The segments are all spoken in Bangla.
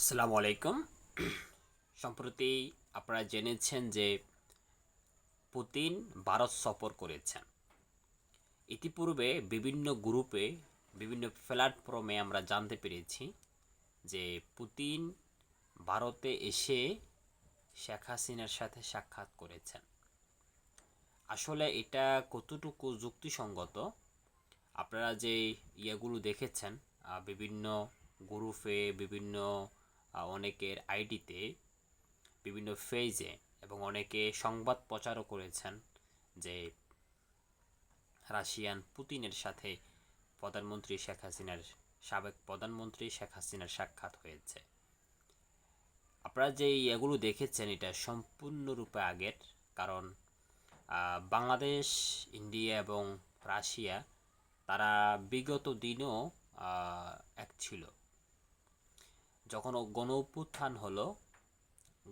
আসসালামু আলাইকুম। সম্প্রতি আপনারা জেনেছেন যে পুতিন ভারত সফর করেছেন। ইতিপূর্বে বিভিন্ন গ্রুপে বিভিন্ন প্ল্যাটফর্মে আমরা জানতে পেরেছি যে পুতিন ভারতে এসে শেখ হাসিনার সাথে সাক্ষাৎ করেছেন। আসলে এটা কতটুকু যুক্তিসঙ্গত? আপনারা যে ইয়েগুলো দেখেছেন বিভিন্ন গ্রুপে বিভিন্ন অনেকের আইডিতে বিভিন্ন ফেজে এবং অনেকে সংবাদ প্রচারও করেছেন যে রাশিয়ান পুতিনের সাথে সাবেক প্রধানমন্ত্রী শেখ হাসিনার সাক্ষাৎ হয়েছে। আপনারা যে এগুলো দেখেছেন এটা সম্পূর্ণরূপে আগের, কারণ বাংলাদেশ, ইন্ডিয়া এবং রাশিয়া তারা বিগত দিনও এক ছিল। যখন গণ অভ্যুত্থান হলো,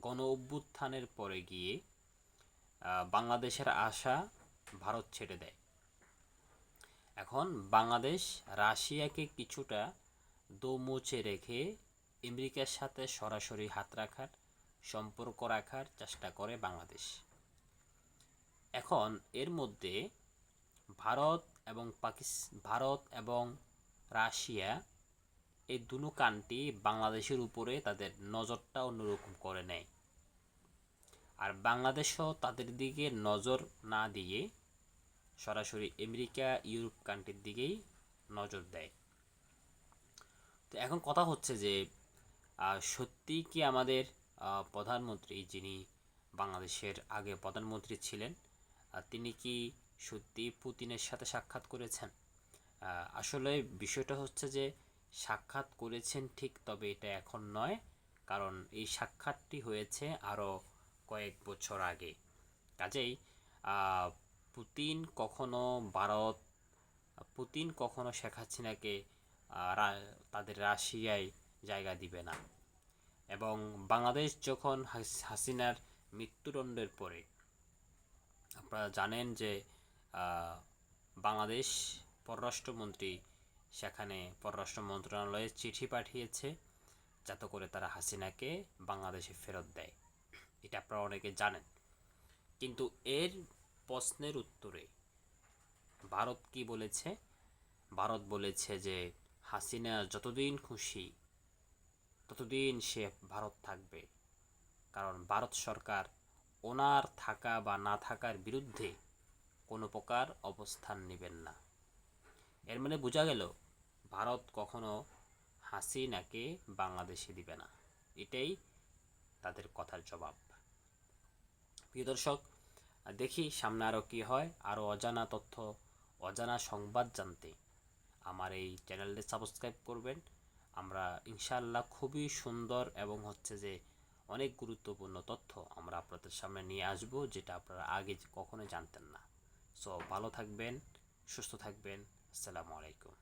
গণ অভ্যুত্থানের পরে গিয়ে বাংলাদেশের আশা ভারত ছেড়ে দেয়। এখন বাংলাদেশ রাশিয়াকে কিছুটা দোমুচে রেখে আমেরিকার সাথে সরাসরি হাত রাখার, সম্পর্ক রাখার চেষ্টা করে বাংলাদেশ। এখন এর মধ্যে ভারত এবং রাশিয়া এই দুটো কান্ট্রি বাংলাদেশের উপরে তাদের নজরটা অন্যরকম করে নেয়। আর বাংলাদেশও তাদের দিকে নজর না দিয়ে সরাসরি আমেরিকা, ইউরোপ কান্ট্রির দিকেই নজর দেয়। তো এখন কথা হচ্ছে যে সত্যি কি আমাদের প্রধানমন্ত্রী, যিনি বাংলাদেশের আগে প্রধানমন্ত্রী ছিলেন, তিনি কি সত্যি পুতিনের সাথে সাক্ষাৎ করেছেন? আসলে বিষয়টা হচ্ছে যে সাক্ষাৎ করেছেন ঠিক, তবে এটা এখন নয়, কারণ এই সাক্ষাৎটি হয়েছে আরও কয়েক বছর আগে। কাজেই পুতিন কখনো ভারত পুতিন কখনো শেখ হাসিনাকে তাদের রাশিয়ায় জায়গা দিবে না। এবং বাংলাদেশ যখন হাসিনার মৃত্যুদণ্ডের পরে, আপনারা জানেন যে বাংলাদেশ পররাষ্ট্রমন্ত্রী সেখানে পররাষ্ট্র মন্ত্রণালয়ে চিঠি পাঠিয়েছে যাতে করে তারা হাসিনাকে বাংলাদেশে ফেরত দেয়। এটা আপনারা অনেকে জানেন। কিন্তু এর প্রশ্নের উত্তরে ভারত কি বলেছে? ভারত বলেছে যে হাসিনা যতদিন খুশি ততদিন সে ভারত থাকবে, কারণ ভারত সরকার ওনার থাকা বা না থাকার বিরুদ্ধে কোনো প্রকার অবস্থান নেবেন না। এর মানে বোঝা গেল ভারত কখনো হাসিনাকে বাংলাদেশে দিবে না। এটাই তাদের কথার জবাব। প্রিয় দর্শক, দেখি সামনে আরও কী হয়। আরও অজানা তথ্য, অজানা সংবাদ জানতে আমার এই চ্যানেলটি সাবস্ক্রাইব করবেন। আমরা ইনশাআল্লাহ খুবই সুন্দর এবং হচ্ছে যে অনেক গুরুত্বপূর্ণ তথ্য আমরা আপনাদের সামনে নিয়ে আসব, যেটা আপনারা আগে কখনো জানতেন না। সো ভালো থাকবেন, সুস্থ থাকবেন। আসসালামু আলাইকুম।